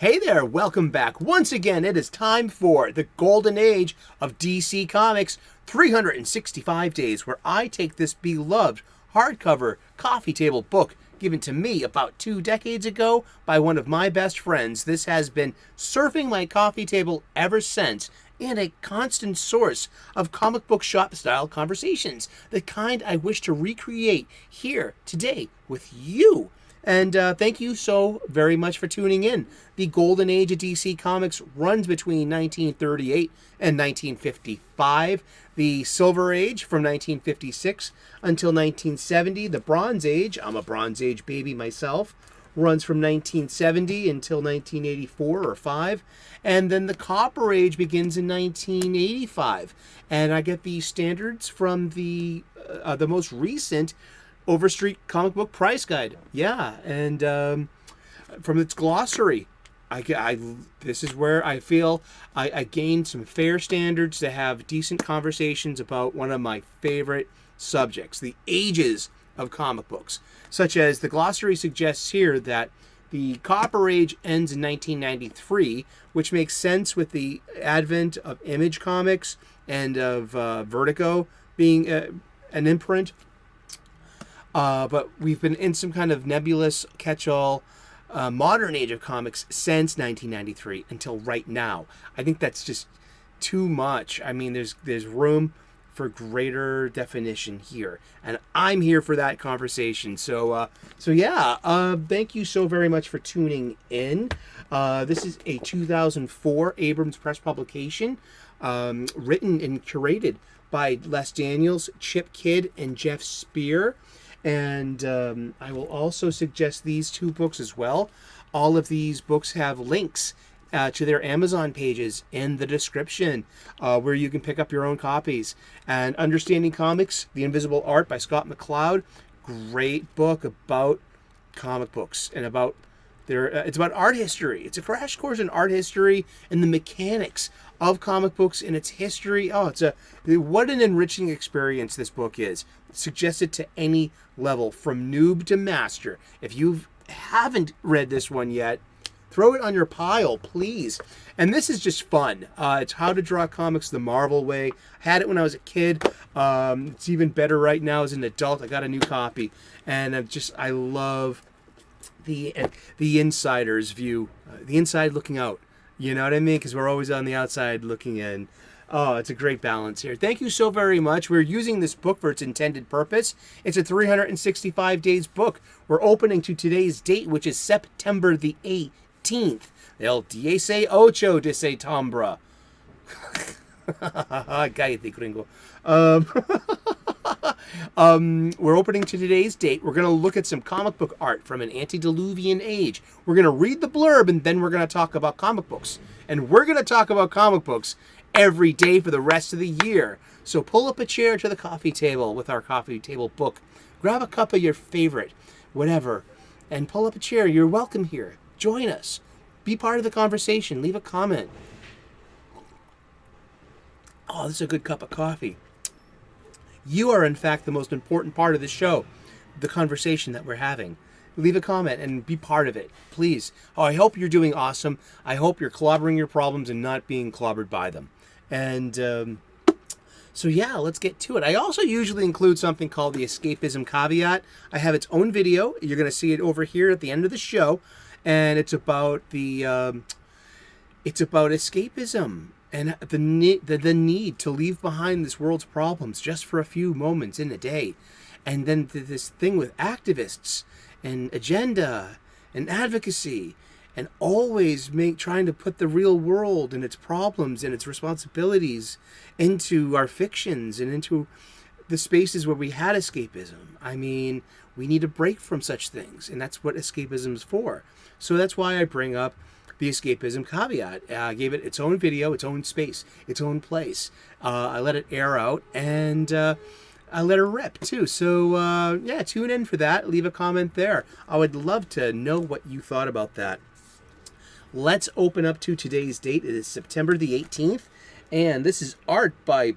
Hey there, welcome back. Once again, it is time for the golden age of DC Comics, 365 days, where I take this beloved hardcover coffee table book given to me about 2 decades ago by one of my best friends. This has been surfing my coffee table ever since, and a constant source of comic book shop style conversations, the kind I wish to recreate here today with you. And thank you so very much for tuning in. The golden age of DC Comics runs between 1938 and 1955. The Silver Age from 1956 until 1970. The Bronze Age, I'm a Bronze Age baby myself, runs from 1970 until 1984 or 5. And then the Copper Age begins in 1985. And I get the standards from the most recent Overstreet comic book price guide. Yeah, and from its glossary, this is where I feel I gained some fair standards to have decent conversations about one of my favorite subjects, the ages of comic books. Such as the glossary suggests here that the Copper Age ends in 1993, which makes sense with the advent of Image Comics and of Vertigo being an imprint. But we've been in some kind of nebulous catch-all modern age of comics since 1993 until right now. I think that's just too much. I mean, there's room for greater definition here, and I'm here for that conversation. So yeah, thank you so very much for tuning in. This is a 2004 Abrams press publication, written and curated by Les Daniels, Chip Kidd, and Geoff Spear. And I will also suggest these 2 books as well. All of these books have links to their Amazon pages in the description, where you can pick up your own copies. And Understanding Comics, The Invisible Art by Scott McCloud, great book about comic books and about it's about art history. It's a crash course in art history and the mechanics of comic books and its history. Oh, what an enriching experience this book is. Suggested to any level, from noob to master. If you haven't read this one yet, throw it on your pile, please. And this is just fun. It's How to Draw Comics the Marvel Way. I had it when I was a kid. It's even better right now as an adult. I got a new copy, and I love the insider's view, the inside looking out. You know what I mean? Because we're always on the outside looking in. Oh, it's a great balance here. Thank you so very much. We're using this book for its intended purpose. It's a 365 days book. We're opening to today's date, which is September the 18th. El 18 de septiembre. Cállate, gringo. We're opening to today's date. We're going to look at some comic book art from an antediluvian age. We're going to read the blurb, and then we're going to talk about comic books. And we're going to talk about comic books every day for the rest of the year. So pull up a chair to the coffee table with our coffee table book. Grab a cup of your favorite, whatever, and pull up a chair. You're welcome here. Join us. Be part of the conversation. Leave a comment. Oh, this is a good cup of coffee. You are, in fact, the most important part of the show, the conversation that we're having. Leave a comment and be part of it, please. Oh, I hope you're doing awesome. I hope you're clobbering your problems and not being clobbered by them. And so yeah, let's get to it. I also usually include something called the escapism caveat. I have its own video. You're going to see it over here at the end of the show, and it's about escapism and the need to leave behind this world's problems just for a few moments in a day. And then this thing with activists and agenda and advocacy, and always trying to put the real world and its problems and its responsibilities into our fictions and into the spaces where we had escapism. I mean, we need a break from such things, and that's what escapism is for. So that's why I bring up the escapism caveat. I gave it its own video, its own space, its own place. I let it air out, and I let her rip too. So yeah, tune in for that. Leave a comment there. I would love to know what you thought about that. Let's open up to today's date. It is September the 18th, and this is art by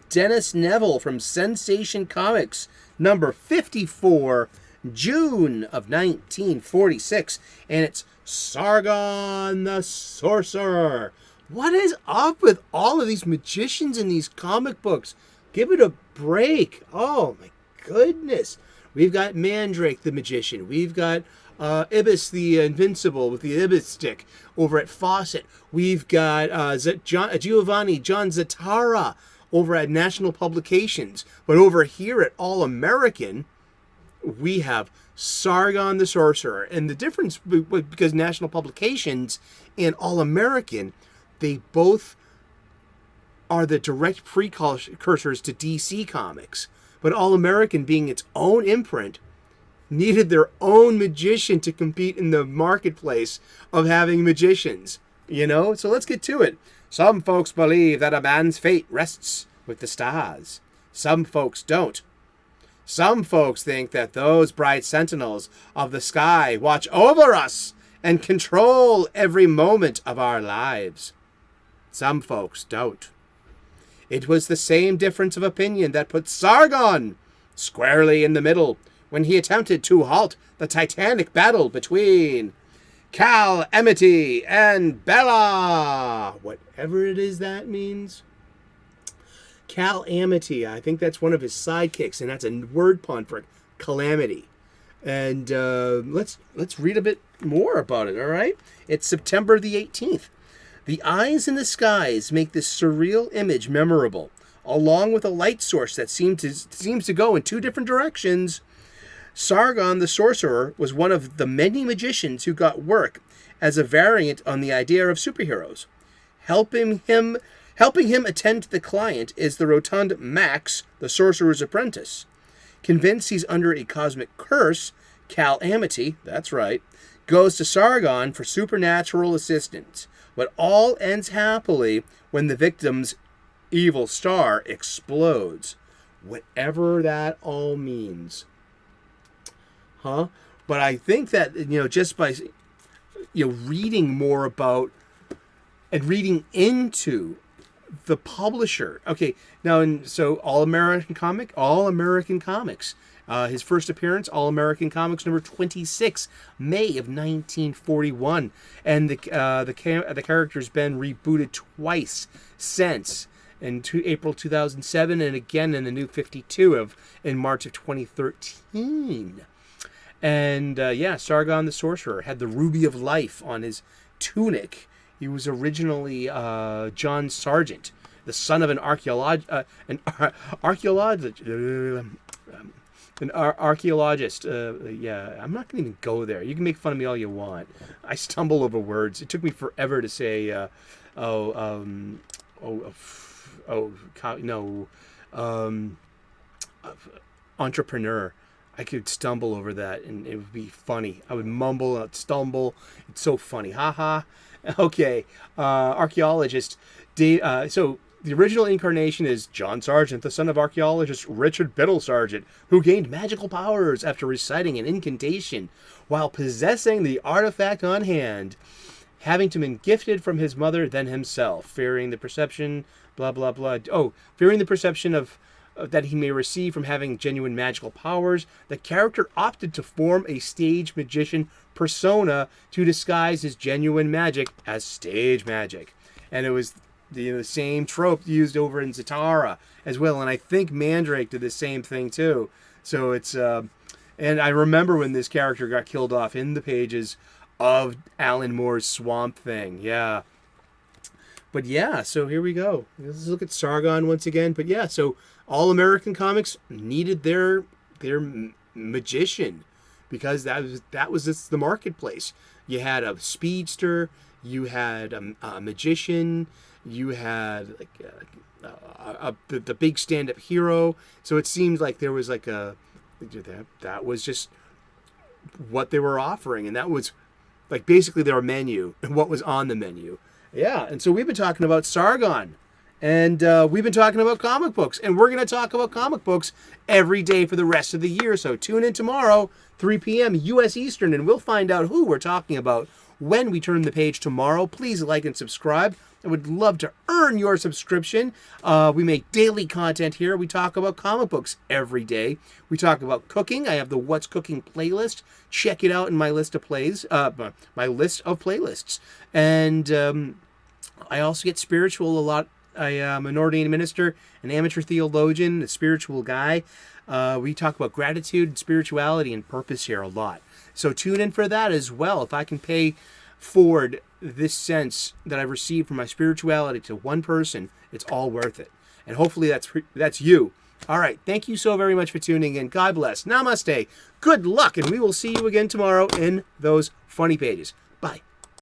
Dennis Neville from Sensation Comics, number 54, June of 1946, and it's Sargon the Sorcerer. What is up with all of these magicians in these comic books? Give it a break. Oh my goodness. We've got Mandrake the Magician. We've got Ibis the Invincible with the Ibis stick over at Fawcett. We've got Giovanni John Zatara over at National Publications. But over here at All American, we have Sargon the Sorcerer. And the difference, because National Publications and All American, they both are the direct precursors to DC Comics. But All American, being its own imprint, needed their own magician to compete in the marketplace of having magicians. So let's get to it. Some folks believe that a man's fate rests with the stars. Some folks don't. Some folks think that those bright sentinels of the sky watch over us and control every moment of our lives. Some folks don't. It was the same difference of opinion that put Sargon squarely in the middle when he attempted to halt the titanic battle between Calamity and Bella. Whatever it is that means. Calamity, I think that's one of his sidekicks, and that's a word pun for calamity. And let's read a bit more about it, all right? It's September the 18th. The eyes in the skies make this surreal image memorable, along with a light source that seems to go in two different directions. Sargon the Sorcerer was one of the many magicians who got work as a variant on the idea of superheroes. Helping him attend to the client is the rotund Max, the Sorcerer's apprentice. Convinced he's under a cosmic curse, Calamity, that's right, goes to Sargon for supernatural assistance. But all ends happily when the victim's evil star explodes. Whatever that all means. Huh? But I think that, just by, reading more about and reading into the publisher. Okay, now, so All American Comics. His first appearance, All American Comics number 26, May of 1941, and the character's been rebooted twice since, in April 2007, and again in the New 52 in March of 2013. And Sargon the Sorcerer had the Ruby of Life on his tunic. He was originally John Sargent, the son of an archaeologist. I'm not going to even go there. You can make fun of me all you want. I stumble over words. It took me forever to say, entrepreneur. I could stumble over that and it would be funny. I would mumble and I'd stumble. It's so funny. Haha. Okay. Archaeologist. So the original incarnation is John Sargent, the son of archaeologist Richard Biddle Sargent, who gained magical powers after reciting an incantation while possessing the artifact on hand, having to been gifted from his mother than himself, fearing the perception, blah, blah, blah. Fearing the perception of that he may receive from having genuine magical powers, the character opted to form a stage magician persona to disguise his genuine magic as stage magic. And it was the same trope used over in Zatara as well. And I think Mandrake did the same thing too. So it's, and I remember when this character got killed off in the pages of Alan Moore's Swamp Thing. Yeah. But yeah, so here we go. Let's look at Sargon once again. But yeah, so All American Comics needed their magician because that was just the marketplace. You had a speedster, you had a magician, you had the big stand-up hero. So it seemed like there was that was just what they were offering, and that was like basically their menu and what was on the menu. Yeah, and so we've been talking about Sargon, and we've been talking about comic books, and we're going to talk about comic books every day for the rest of the year. So tune in tomorrow, 3 p.m. U.S. Eastern, and we'll find out who we're talking about when we turn the page tomorrow. Please like and subscribe. I would love to earn your subscription. We make daily content here. We talk about comic books every day. We talk about cooking. I have the What's Cooking playlist. Check it out in my list of my list of playlists. And I also get spiritual a lot. I am an ordained minister, an amateur theologian, a spiritual guy. We talk about gratitude and spirituality and purpose here a lot. So tune in for that as well. If I can pay forward this sense that I've received from my spirituality to one person, it's all worth it. And hopefully that's you. All right. Thank you so very much for tuning in. God bless. Namaste. Good luck. And we will see you again tomorrow in those funny pages.